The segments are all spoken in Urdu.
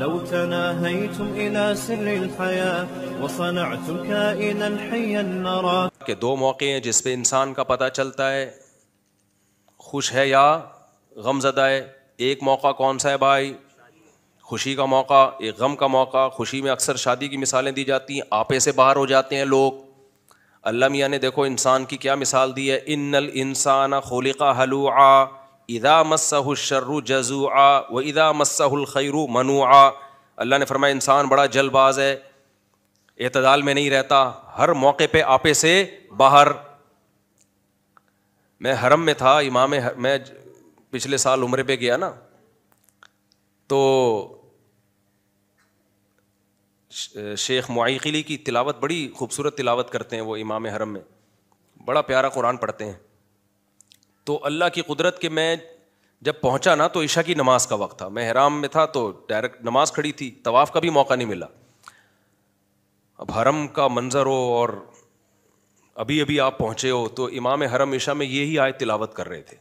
لو تناهيتم إلى سر الحياة وصنعتم كائنا حيا نرى. کہ دو موقع ہیں جس پہ انسان کا پتہ چلتا ہے خوش ہے یا غم زدہ ہے. ایک موقع کون سا ہے بھائی؟ خوشی کا موقع. ایک غم کا موقع. خوشی میں اکثر شادی کی مثالیں دی جاتی ہیں, آپے سے باہر ہو جاتے ہیں لوگ. اللہ میاں نے دیکھو انسان کی کیا مثال دی ہے, ان الانسان خلق ہلوعا اذا مسہ الشر جزوعا واذا مسہ الخیر منوعا. اللہ نے فرمایا انسان بڑا جلد باز ہے, اعتدال میں نہیں رہتا, ہر موقع پہ آپے سے باہر. میں حرم میں تھا, میں پچھلے سال عمرے پہ گیا نا, تو شیخ معیقلی کی تلاوت بڑی خوبصورت تلاوت کرتے ہیں وہ امام حرم میں, بڑا پیارا قرآن پڑھتے ہیں. تو اللہ کی قدرت کہ میں جب پہنچا نا تو عشاء کی نماز کا وقت تھا, میں حرام میں تھا تو ڈائریکٹ نماز کھڑی تھی, طواف کا بھی موقع نہیں ملا. اب حرم کا منظر ہو اور ابھی آپ پہنچے ہو, تو امام حرم عشاء میں یہی آیت تلاوت کر رہے تھے.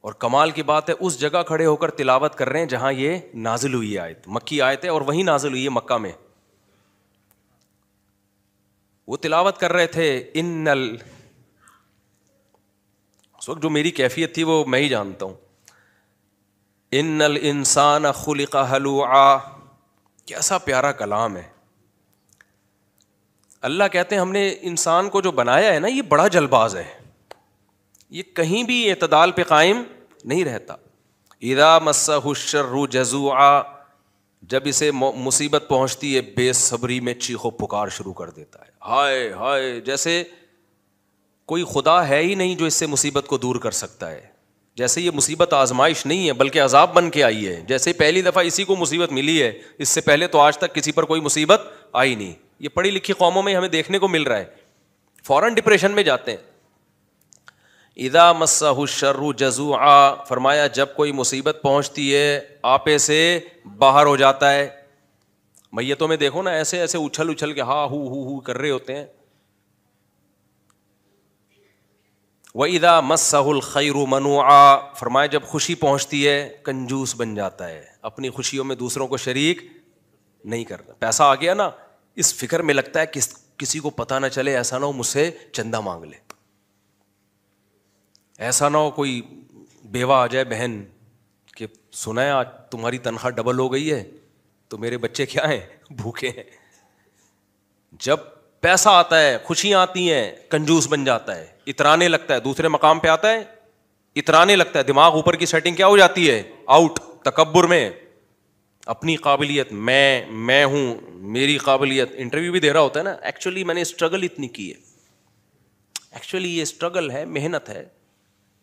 اور کمال کی بات ہے اس جگہ کھڑے ہو کر تلاوت کر رہے ہیں جہاں یہ نازل ہوئی آیت, مکی آیت ہے اور وہیں نازل ہوئی ہے مکہ میں. وہ تلاوت کر رہے تھے اس وقت جو میری کیفیت تھی وہ میں ہی جانتا ہوں. ان الانسان خلق ہلوعا, کیسا پیارا کلام ہے. اللہ کہتے ہیں ہم نے انسان کو جو بنایا ہے نا یہ بڑا جلباز ہے, یہ کہیں بھی اعتدال پہ قائم نہیں رہتا. اذا مسہ الشر جزوعا, جب اسے مصیبت پہنچتی ہے بے صبری میں چیخو پکار شروع کر دیتا ہے, ہائے ہائے, جیسے کوئی خدا ہے ہی نہیں جو اس سے مصیبت کو دور کر سکتا ہے. جیسے یہ مصیبت آزمائش نہیں ہے بلکہ عذاب بن کے آئی ہے. جیسے پہلی دفعہ اسی کو مصیبت ملی ہے, اس سے پہلے تو آج تک کسی پر کوئی مصیبت آئی نہیں. یہ پڑھی لکھی قوموں میں ہمیں دیکھنے کو مل رہا ہے, فوراً ڈپریشن میں جاتے ہیں. اذا مسہ الشر جزوعا, فرمایا جب کوئی مصیبت پہنچتی ہے آپے سے باہر ہو جاتا ہے. میتوں میں دیکھو نا ایسے ایسے اچھل کے ہاں ہو کر رہے ہوتے ہیں. وَإِذَا مَسَّهُ الْخَيْرُ مَنُوعًا, فرمایا جب خوشی پہنچتی ہے کنجوس بن جاتا ہے, اپنی خوشیوں میں دوسروں کو شریک نہیں کرتا. پیسہ آ گیا نا اس فکر میں لگتا ہے کسی کو پتہ نہ چلے, ایسا نہ ہو مجھ سے چندہ مانگ لے, ایسا نہ ہو کوئی بیوہ آ جائے بہن کہ سنا ہے آج تمہاری تنخواہ ڈبل ہو گئی ہے تو میرے بچے کیا ہیں, بھوکے ہیں. جب پیسہ آتا ہے خوشیاں آتی ہیں کنجوس بن جاتا ہے, اترانے لگتا ہے, دوسرے مقام پہ آتا ہے اترانے لگتا ہے. دماغ اوپر کی سیٹنگ کیا ہو جاتی ہے, آؤٹ, تکبر میں, اپنی قابلیت, میں ہوں, میری قابلیت. انٹرویو بھی دے رہا ہوتا ہے نا, ایکچولی میں نے اسٹرگل اتنی کی ہے, ایکچولی یہ اسٹرگل ہے, محنت ہے,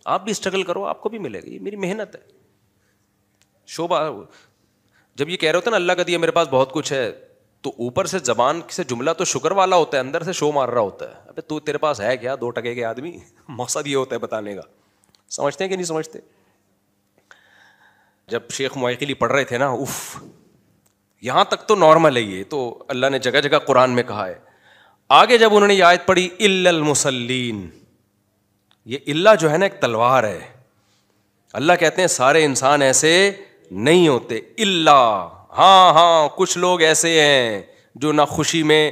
آپ بھی اسٹرگل کرو آپ کو بھی ملے گا, یہ میری محنت ہے. شعبہ جب یہ کہہ رہے ہوتے ہیں نا اللہ کا دیا میرے پاس بہت کچھ ہے, تو اوپر سے زبان سے جملہ تو شکر والا ہوتا ہے, اندر سے شو مار رہا ہوتا ہے. ابے تو تیرے پاس ہے کیا, 2 ٹکے کے آدمی, مقصد یہ ہوتا ہے بتانے کا. سمجھتے ہیں کہ نہیں سمجھتے؟ جب شیخ معیقلی پڑھ رہے تھے نا, یہاں تک تو نارمل ہے, یہ تو اللہ نے جگہ جگہ قرآن میں کہا ہے. آگے جب انہوں نے یہ آیت پڑھی الا المصلین, یہ اللہ جو ہے نا ایک تلوار ہے. اللہ کہتے ہیں سارے انسان ایسے نہیں ہوتے, اللہ ہاں کچھ لوگ ایسے ہیں جو نہ خوشی میں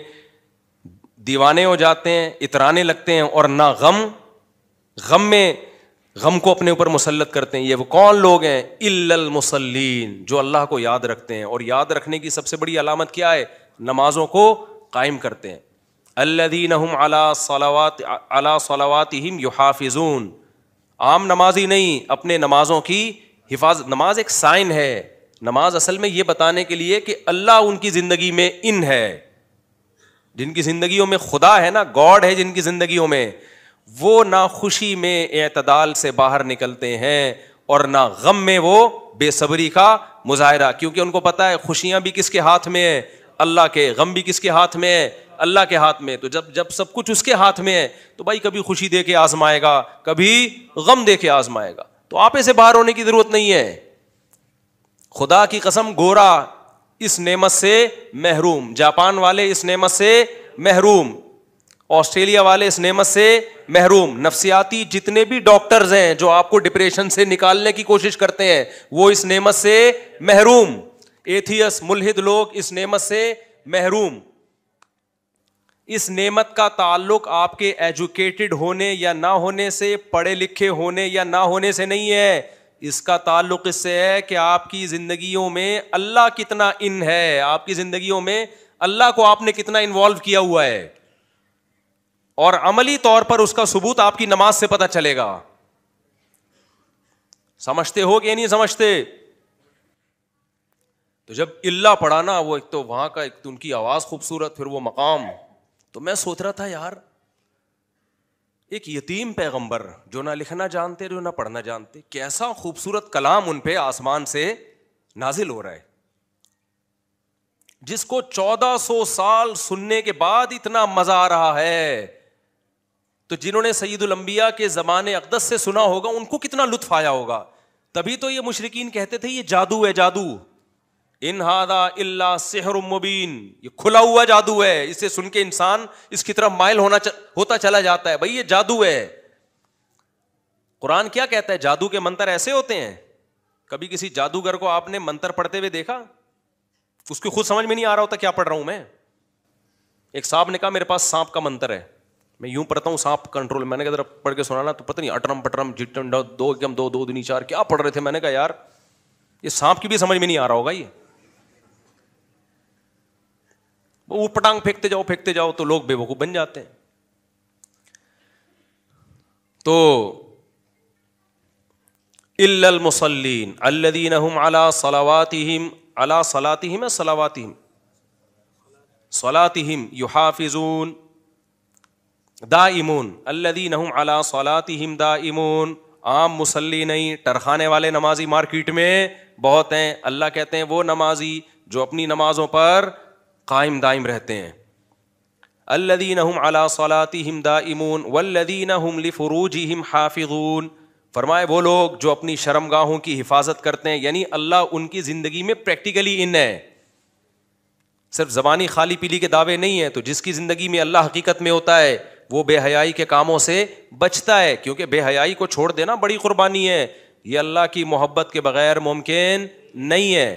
دیوانے ہو جاتے ہیں, اترانے لگتے ہیں, اور نہ غم کو اپنے اوپر مسلط کرتے ہیں. یہ وہ کون لوگ ہیں؟ الا المصلین, جو اللہ کو یاد رکھتے ہیں. اور یاد رکھنے کی سب سے بڑی علامت کیا ہے؟ نمازوں کو قائم کرتے ہیں. الذین هم علی صلواتہم یحافظون, عام نمازی نہیں, اپنے نمازوں کی حفاظت. نماز ایک سائن ہے, نماز اصل میں یہ بتانے کے لیے کہ اللہ ان کی زندگی میں ان ہے, جن کی زندگیوں میں خدا ہے نا, گاڈ ہے جن کی زندگیوں میں, وہ نہ خوشی میں اعتدال سے باہر نکلتے ہیں اور نہ غم میں وہ بے صبری کا مظاہرہ, کیونکہ ان کو پتہ ہے خوشیاں بھی کس کے ہاتھ میں ہے؟ اللہ کے. غم بھی کس کے ہاتھ میں ہے؟ اللہ کے ہاتھ میں. تو جب سب کچھ اس کے ہاتھ میں ہے تو بھائی کبھی خوشی دے کے آزمائے گا, کبھی غم دے کے آزمائے گا. تو آپ سے باہر ہونے کی ضرورت نہیں ہے. خدا کی قسم, گورا اس نعمت سے محروم, جاپان والے اس نعمت سے محروم, آسٹریلیا والے اس نعمت سے محروم. نفسیاتی جتنے بھی ڈاکٹرز ہیں جو آپ کو ڈپریشن سے نکالنے کی کوشش کرتے ہیں وہ اس نعمت سے محروم. ایتھیس ملحد لوگ اس نعمت سے محروم. اس نعمت کا تعلق آپ کے ایجوکیٹڈ ہونے یا نہ ہونے سے, پڑھے لکھے ہونے یا نہ ہونے سے نہیں ہے. اس کا تعلق اس سے ہے کہ آپ کی زندگیوں میں اللہ کتنا ان ہے, آپ کی زندگیوں میں اللہ کو آپ نے کتنا انوالو کیا ہوا ہے, اور عملی طور پر اس کا ثبوت آپ کی نماز سے پتہ چلے گا. سمجھتے ہو کہ نہیں سمجھتے؟ تو جب اللہ پڑھا نا, وہ ایک تو وہاں کا ایک تو ان کی آواز خوبصورت, پھر وہ مقام. تو میں سوچ رہا تھا یار, ایک یتیم پیغمبر جو نہ لکھنا جانتے جو نہ پڑھنا جانتے, کیسا خوبصورت کلام ان پہ آسمان سے نازل ہو رہا ہے, جس کو 1400 سال سننے کے بعد اتنا مزہ آ رہا ہے. تو جنہوں نے سید الانبیاء کے زمانے اقدس سے سنا ہوگا ان کو کتنا لطف آیا ہوگا. تبھی تو یہ مشرکین کہتے تھے یہ جادو ہے, جادو, ان ھذا الا سحر مبین, یہ کھلا ہوا جادو ہے, اسے سن کے انسان اس کی طرف مائل ہوتا چلا جاتا ہے. بھائی یہ جادو ہے. قرآن کیا کہتا ہے؟ جادو کے منتر ایسے ہوتے ہیں. کبھی کسی جادوگر کو آپ نے منتر پڑھتے ہوئے دیکھا؟ اس کو خود سمجھ میں نہیں آ رہا ہوتا کیا پڑھ رہا ہوں میں. ایک صاحب نے کہا میرے پاس سانپ کا منتر ہے, میں یوں پڑھتا ہوں سانپ کنٹرول. میں نے کہا ذرا پڑھ کے سنانا. تو پتہ نہیں اٹرم پٹرم جٹن دو ایکم دو دو دنی چار کیا پڑھ رہے تھے. میں نے کہا یار یہ سانپ کی بھی سمجھ میں نہیں آ رہا ہوگا. یہ وہ پٹانگ پھینکتے جاؤ تو لوگ بے وقوف بن جاتے ہیں. تو الا المصلین الذین هم علی صلاتہم یحافظون دائمون. الذین هم علی صلاتہم دائمون. عام مصلی نہیں, ٹرخانے والے نمازی مارکیٹ میں بہت ہیں. اللہ کہتے ہیں وہ نمازی جو اپنی نمازوں پر قائم دائم رہتے ہیں. الذین هم علی صلاتہم دائمون والذین هم لفروجہم حافظون. فرمائے وہ لوگ جو اپنی شرمگاہوں کی حفاظت کرتے ہیں, یعنی اللہ ان کی زندگی میں پریکٹیکلی ان ہے, صرف زبانی خالی پیلی کے دعوے نہیں ہیں. تو جس کی زندگی میں اللہ حقیقت میں ہوتا ہے وہ بے حیائی کے کاموں سے بچتا ہے, کیونکہ بے حیائی کو چھوڑ دینا بڑی قربانی ہے. یہ اللہ کی محبت کے بغیر ممکن نہیں ہے.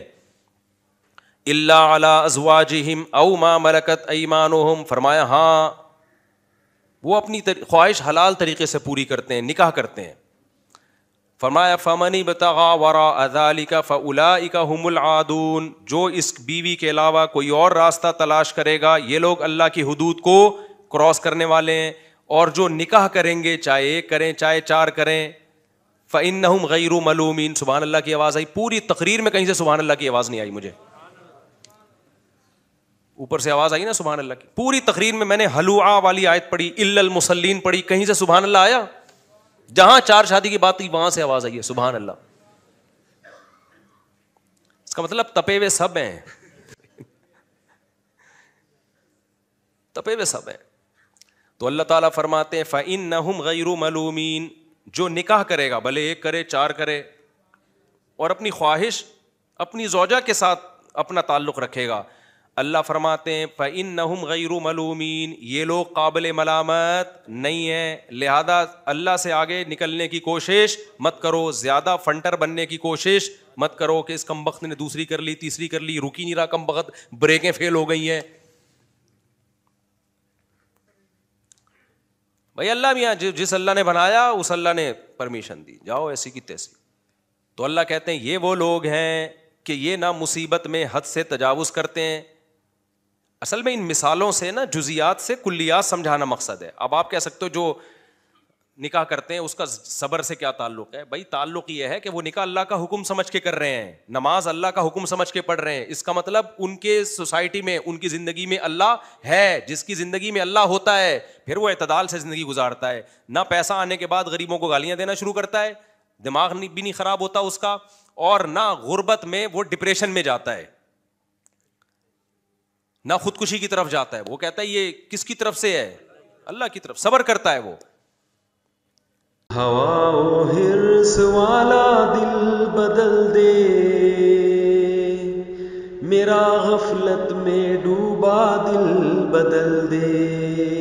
الا علی ازواجہم او ما ملکت ایمانہم. فرمایا ہاں وہ اپنی خواہش حلال طریقے سے پوری کرتے ہیں, نکاح کرتے ہیں. فرمایا فمن ابتغى وراء ذلك فاولئک هم العادون. جو اس بیوی کے علاوہ کوئی اور راستہ تلاش کرے گا یہ لوگ اللہ کی حدود کو کراس کرنے والے ہیں. اور جو نکاح کریں گے چاہے ایک کریں چاہے چار کریں فانہم غیر ملومین. سبحان اللہ کی آواز آئی پوری تقریر میں, کہیں سے سبحان اللہ کی آواز نہیں آئی مجھے. اوپر سے آواز آئی نا سبحان اللہ کی. پوری تقریر میں میں نے حلوعہ والی آیت پڑھی, الا المصلین پڑھی, کہیں سے سبحان اللہ آیا؟ جہاں چار شادی کی بات تھی وہاں سے آواز آئی ہے سبحان اللہ. اس کا مطلب تپے ہوئے سب ہیں, تپے ہوئے سب ہیں. تو اللہ تعالیٰ فرماتے ہیں فإنہم غیر ملومین. جو نکاح کرے گا بھلے ایک کرے چار کرے اور اپنی خواہش اپنی زوجہ کے ساتھ اپنا تعلق رکھے گا, اللہ فرماتے ہیں فإنہم غیر ملومین. یہ لوگ قابل ملامت نہیں ہیں. لہذا اللہ سے آگے نکلنے کی کوشش مت کرو, زیادہ فنٹر بننے کی کوشش مت کرو کہ اس کمبخت نے دوسری کر لی تیسری کر لی, رکی نہیں رہا کمبخت, بریکیں فیل ہو گئی ہیں. بھائی اللہ میاں جس اللہ نے بنایا اس اللہ نے پرمیشن دی, جاؤ ایسی کی تیسی. تو اللہ کہتے ہیں یہ وہ لوگ ہیں کہ یہ نہ مصیبت میں حد سے تجاوز کرتے ہیں. اصل میں ان مثالوں سے نا جزیات سے کلیات سمجھانا مقصد ہے. اب آپ کہہ سکتے ہو جو نکاح کرتے ہیں اس کا صبر سے کیا تعلق ہے؟ بھائی تعلق یہ ہے کہ وہ نکاح اللہ کا حکم سمجھ کے کر رہے ہیں, نماز اللہ کا حکم سمجھ کے پڑھ رہے ہیں. اس کا مطلب ان کے سوسائٹی میں ان کی زندگی میں اللہ ہے. جس کی زندگی میں اللہ ہوتا ہے پھر وہ اعتدال سے زندگی گزارتا ہے, نہ پیسہ آنے کے بعد غریبوں کو گالیاں دینا شروع کرتا ہے, دماغ بھی نہیں خراب ہوتا اس کا, اور نہ غربت میں وہ ڈپریشن میں جاتا ہے, نہ خودکشی کی طرف جاتا ہے. وہ کہتا ہے یہ کس کی طرف سے ہے؟ اللہ کی طرف. صبر کرتا ہے وہ. ہوا و حرص والا دل بدل دے, میرا غفلت میں ڈوبا دل بدل دے.